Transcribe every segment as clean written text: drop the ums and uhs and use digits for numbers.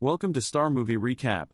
Welcome to Star Movie Recap.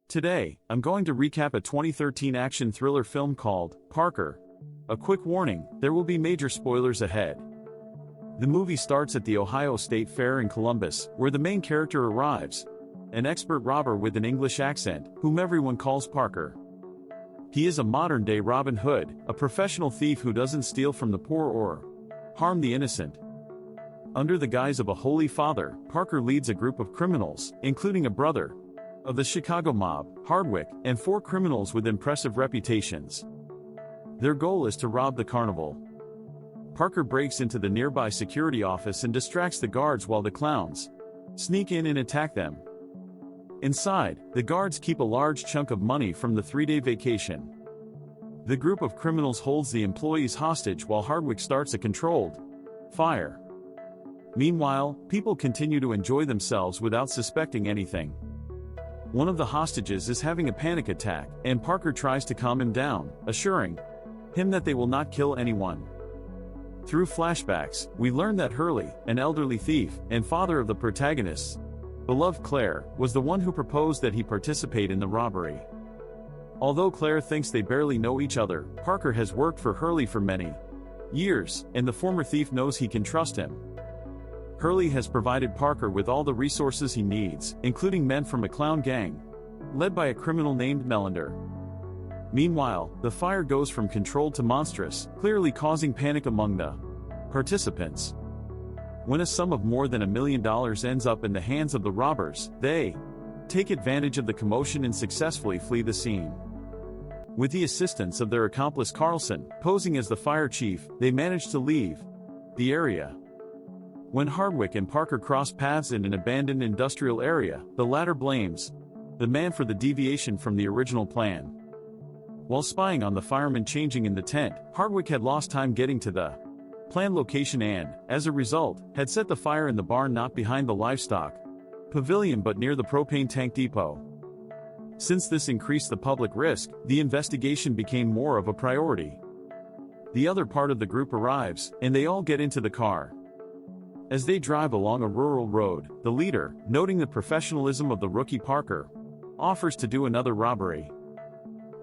Today, I'm going to recap a 2013 action thriller film called Paker. A quick warning, there will be major spoilers ahead. The movie starts at the Ohio State Fair in Columbus, where the main character arrives, an expert robber with an English accent, whom everyone calls Paker. He is a modern-day Robin Hood, a professional thief who doesn't steal from the poor or harm the innocent. Under the guise of a holy father, Paker leads a group of criminals, including a brother of the Chicago mob, Hardwick, and 4 criminals with impressive reputations. Their goal is to rob the carnival. Paker breaks into the nearby security office and distracts the guards while the clowns sneak in and attack them. Inside, the guards keep a large chunk of money from the 3-day vacation. The group of criminals holds the employees hostage while Hardwick starts a controlled fire. Meanwhile, people continue to enjoy themselves without suspecting anything. One of the hostages is having a panic attack, and Paker tries to calm him down, assuring him that they will not kill anyone. Through flashbacks, we learn that Hurley, an elderly thief and father of the protagonist's beloved Claire, was the one who proposed that he participate in the robbery. Although Claire thinks they barely know each other, Paker has worked for Hurley for many years, and the former thief knows he can trust him. Hurley has provided Paker with all the resources he needs, including men from a clown gang, led by a criminal named Melander. Meanwhile, the fire goes from controlled to monstrous, clearly causing panic among the participants. When a sum of more than $1 million ends up in the hands of the robbers, they take advantage of the commotion and successfully flee the scene. With the assistance of their accomplice Carlson, posing as the fire chief, they manage to leave the area. When Hardwick and Paker cross paths in an abandoned industrial area, the latter blames the man for the deviation from the original plan. While spying on the firemen changing in the tent, Hardwick had lost time getting to the planned location and, as a result, had set the fire in the barn not behind the livestock pavilion but near the propane tank depot. Since this increased the public risk, the investigation became more of a priority. The other part of the group arrives, and they all get into the car. As they drive along a rural road, the leader, noting the professionalism of the rookie Paker, offers to do another robbery.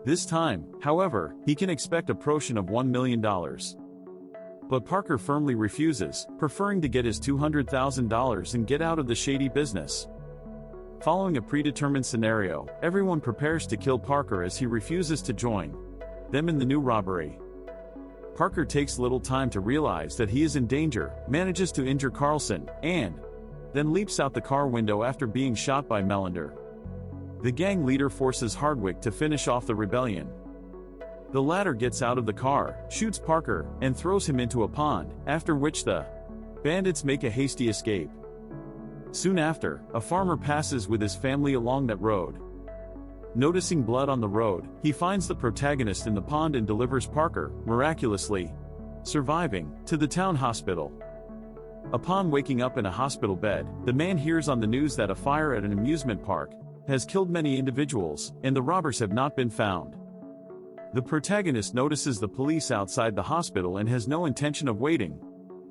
This time, however, he can expect a portion of $1 million. But Paker firmly refuses, preferring to get his $200,000 and get out of the shady business. Following a predetermined scenario, everyone prepares to kill Paker as he refuses to join them in the new robbery. Paker takes little time to realize that he is in danger, manages to injure Carlson, and then leaps out the car window after being shot by Melander. The gang leader forces Hardwick to finish off the rebellion. The latter gets out of the car, shoots Paker, and throws him into a pond, after which the bandits make a hasty escape. Soon after, a farmer passes with his family along that road. Noticing blood on the road, he finds the protagonist in the pond and delivers Paker, miraculously surviving, to the town hospital. Upon waking up in a hospital bed, the man hears on the news that a fire at an amusement park has killed many individuals, and the robbers have not been found. The protagonist notices the police outside the hospital and has no intention of waiting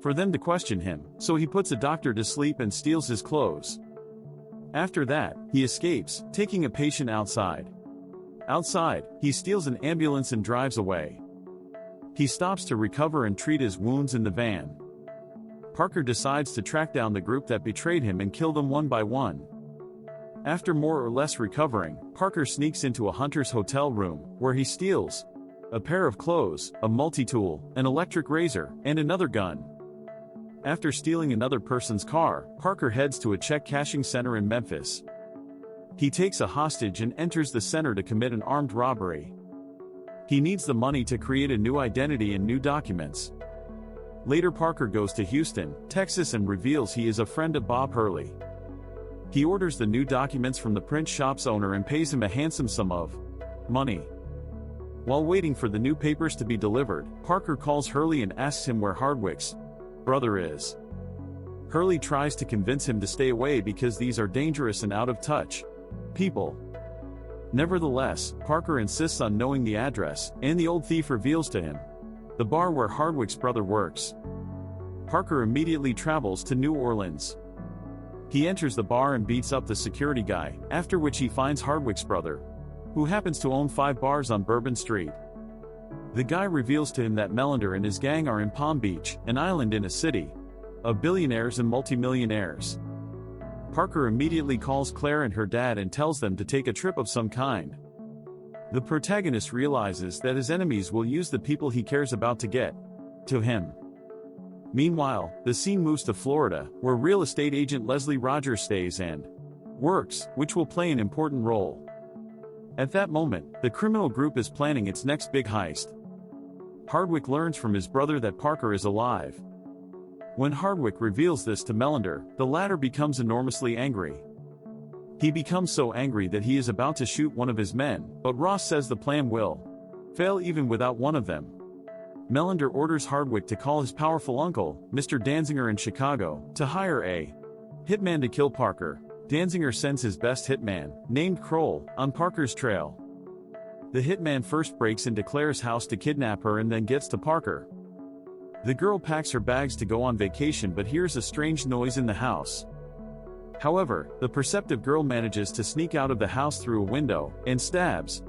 for them to question him, so he puts a doctor to sleep and steals his clothes. After that, he escapes, taking a patient outside. Outside, he steals an ambulance and drives away. He stops to recover and treat his wounds in the van. Paker decides to track down the group that betrayed him and kill them one by one. After more or less recovering, Paker sneaks into a hunter's hotel room, where he steals a pair of clothes, a multi-tool, an electric razor, and another gun. After stealing another person's car, Paker heads to a check cashing center in Memphis. He takes a hostage and enters the center to commit an armed robbery. He needs the money to create a new identity and new documents. Later, Paker goes to Houston, Texas and reveals he is a friend of Bob Hurley. He orders the new documents from the print shop's owner and pays him a handsome sum of money. While waiting for the new papers to be delivered, Paker calls Hurley and asks him where Hardwick's brother is. Hurley tries to convince him to stay away because these are dangerous and out of touch people. Nevertheless, Paker insists on knowing the address, and the old thief reveals to him the bar where Hardwick's brother works. Paker immediately travels to New Orleans. He enters the bar and beats up the security guy, after which he finds Hardwick's brother, who happens to own 5 bars on Bourbon Street. The guy reveals to him that Melander and his gang are in Palm Beach, an island in a city of billionaires and multimillionaires. Parker immediately calls Claire and her dad and tells them to take a trip of some kind. The protagonist realizes that his enemies will use the people he cares about to get to him. Meanwhile, the scene moves to Florida, where real estate agent Leslie Rogers stays and works, which will play an important role. At that moment, the criminal group is planning its next big heist. Hardwick learns from his brother that Parker is alive. When Hardwick reveals this to Melander, the latter becomes enormously angry. He becomes so angry that he is about to shoot one of his men, but Ross says the plan will fail even without one of them. Melander orders Hardwick to call his powerful uncle, Mr. Danziger in Chicago, to hire a hitman to kill Parker. Danziger sends his best hitman, named Kroll, on Parker's trail. The hitman first breaks into Claire's house to kidnap her and then gets to Parker. The girl packs her bags to go on vacation but hears a strange noise in the house. However, the perceptive girl manages to sneak out of the house through a window and stabs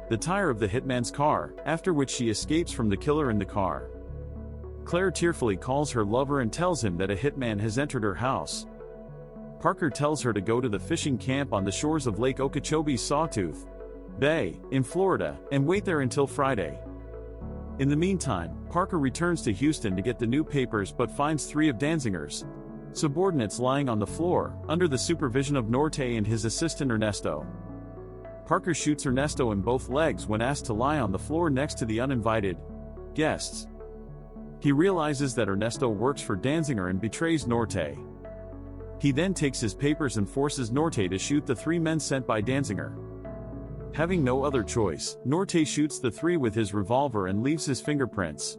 the tire of the hitman's car, after which she escapes from the killer in the car. Claire tearfully calls her lover and tells him that a hitman has entered her house. Parker tells her to go to the fishing camp on the shores of Lake Okeechobee's Sawtooth Bay, in Florida, and wait there until Friday. In the meantime, Parker returns to Houston to get the new papers but finds 3 of Danziger's subordinates lying on the floor, under the supervision of Norte and his assistant Ernesto. Parker shoots Ernesto in both legs when asked to lie on the floor next to the uninvited guests. He realizes that Ernesto works for Danziger and betrays Norte. He then takes his papers and forces Norte to shoot the 3 men sent by Danziger. Having no other choice, Norte shoots the 3 with his revolver and leaves his fingerprints.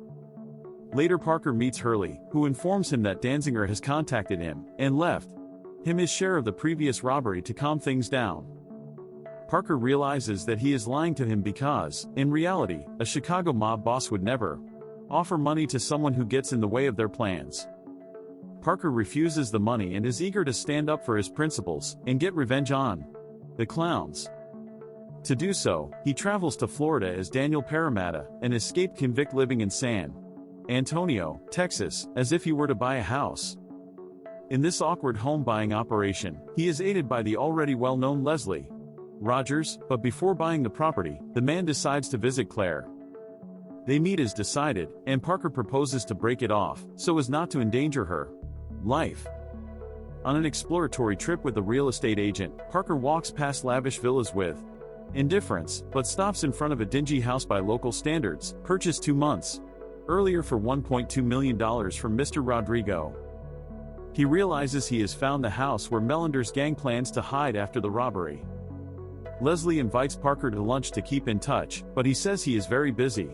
Later Parker meets Hurley, who informs him that Danziger has contacted him and left him his share of the previous robbery to calm things down. Parker realizes that he is lying to him because, in reality, a Chicago mob boss would never offer money to someone who gets in the way of their plans. Parker refuses the money and is eager to stand up for his principles and get revenge on the clowns. To do so, he travels to Florida as Daniel Parramatta, an escaped convict living in San Antonio, Texas, as if he were to buy a house. In this awkward home buying operation, he is aided by the already well-known Leslie Rogers, but before buying the property, the man decides to visit Claire. They meet as decided, and Parker proposes to break it off, so as not to endanger her life. On an exploratory trip with the real estate agent, Parker walks past lavish villas with indifference, but stops in front of a dingy house by local standards, purchased 2 months earlier for $1.2 million from Mr. Rodrigo. He realizes he has found the house where Melander's gang plans to hide after the robbery. Leslie invites Parker to lunch to keep in touch, but he says he is very busy.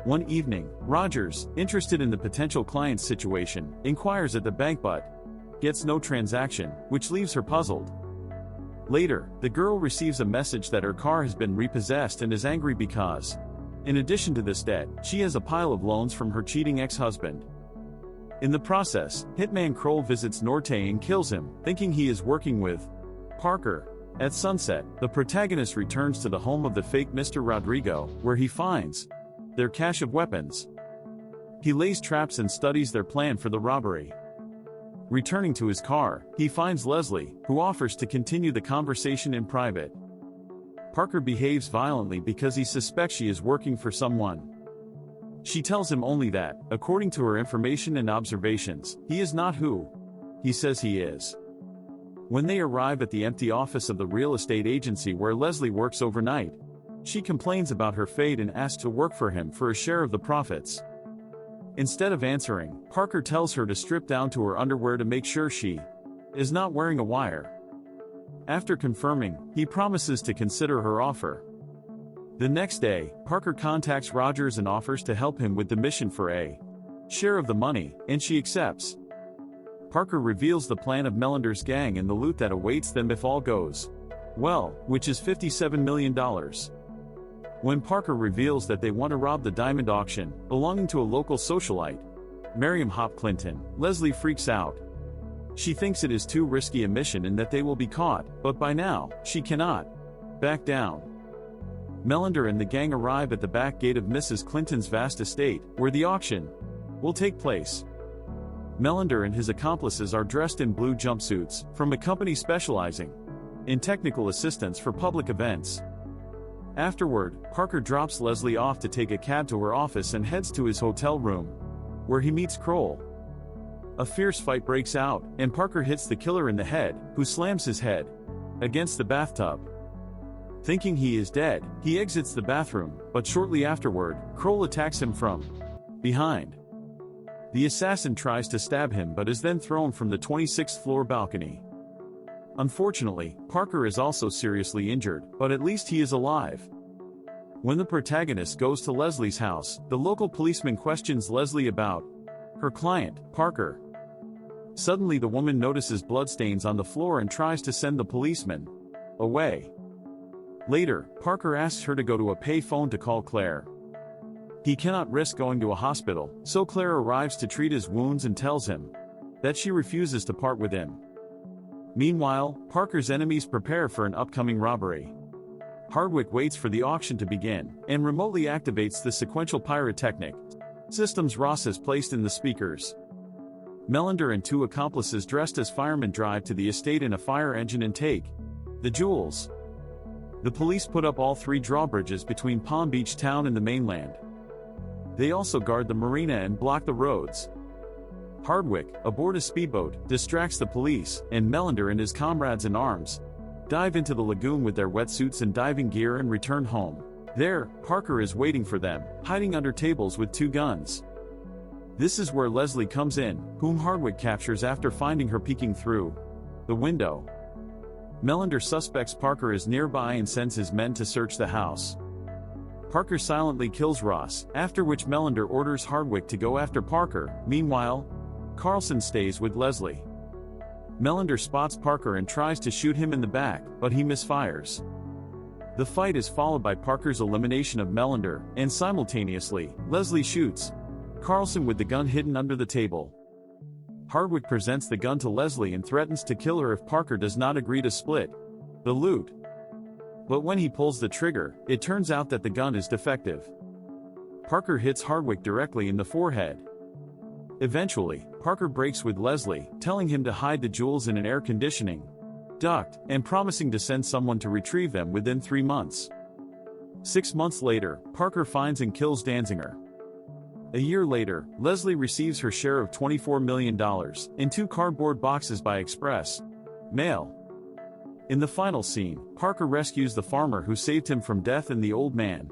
One evening, Rogers, interested in the potential client's situation, inquires at the bank but gets no transaction, which leaves her puzzled. Later, the girl receives a message that her car has been repossessed and is angry because, in addition to this debt, she has a pile of loans from her cheating ex-husband. In the process, hitman Kroll visits Norte and kills him, thinking he is working with Parker. At sunset, the protagonist returns to the home of the fake Mr. Rodrigo, where he finds their cache of weapons. He lays traps and studies their plan for the robbery. Returning to his car, he finds Leslie, who offers to continue the conversation in private. Parker behaves violently because he suspects she is working for someone. She tells him only that, according to her information and observations, he is not who he says he is. When they arrive at the empty office of the real estate agency where Leslie works overnight, she complains about her fate and asks to work for him for a share of the profits. Instead of answering, Parker tells her to strip down to her underwear to make sure she is not wearing a wire. After confirming, he promises to consider her offer. The next day, Parker contacts Rogers and offers to help him with the mission for a share of the money, and she accepts. Parker reveals the plan of Melander's gang and the loot that awaits them if all goes well, which is $57 million. When Parker reveals that they want to rob the diamond auction, belonging to a local socialite, Miriam Hop Clinton, Leslie freaks out. She thinks it is too risky a mission and that they will be caught, but by now, she cannot back down. Melander and the gang arrive at the back gate of Mrs. Clinton's vast estate, where the auction will take place. Melander and his accomplices are dressed in blue jumpsuits, from a company specializing in technical assistance for public events. Afterward, Parker drops Leslie off to take a cab to her office and heads to his hotel room, where he meets Kroll. A fierce fight breaks out, and Parker hits the killer in the head, who slams his head against the bathtub. Thinking he is dead, he exits the bathroom, but shortly afterward, Kroll attacks him from behind. The assassin tries to stab him but is then thrown from the 26th floor balcony. Unfortunately, Parker is also seriously injured, but at least he is alive. When the protagonist goes to Leslie's house, the local policeman questions Leslie about her client, Parker. Suddenly the woman notices bloodstains on the floor and tries to send the policeman away. Later, Parker asks her to go to a pay phone to call Claire. He cannot risk going to a hospital, so Claire arrives to treat his wounds and tells him that she refuses to part with him. Meanwhile, Parker's enemies prepare for an upcoming robbery. Hardwick waits for the auction to begin, and remotely activates the sequential pyrotechnic systems Ross has placed in the speakers. Melander and two accomplices dressed as firemen drive to the estate in a fire engine and take the jewels. The police put up all three drawbridges between Palm Beach town and the mainland. They also guard the marina and block the roads. Hardwick, aboard a speedboat, distracts the police, and Melander and his comrades in arms dive into the lagoon with their wetsuits and diving gear and return home. There, Parker is waiting for them, hiding under tables with two guns. This is where Leslie comes in, whom Hardwick captures after finding her peeking through the window. Melander suspects Parker is nearby and sends his men to search the house. Parker silently kills Ross, after which Melander orders Hardwick to go after Parker. Meanwhile, Carlson stays with Leslie. Melander spots Parker and tries to shoot him in the back, but he misfires. The fight is followed by Parker's elimination of Melander, and simultaneously, Leslie shoots Carlson with the gun hidden under the table. Hardwick presents the gun to Leslie and threatens to kill her if Parker does not agree to split the loot. But when he pulls the trigger, it turns out that the gun is defective. Parker hits Hardwick directly in the forehead. Eventually, Parker breaks with Leslie, telling him to hide the jewels in an air conditioning duct, and promising to send someone to retrieve them within 3 months. 6 months later, Parker finds and kills Danziger. A year later, Leslie receives her share of $24 million in 2 cardboard boxes by express mail. In the final scene, Parker rescues the farmer who saved him from death, and the old man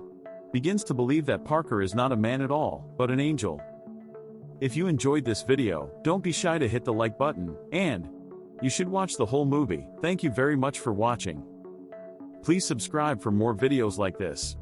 begins to believe that Parker is not a man at all, but an angel. If you enjoyed this video, don't be shy to hit the like button, and you should watch the whole movie. Thank you very much for watching. Please subscribe for more videos like this.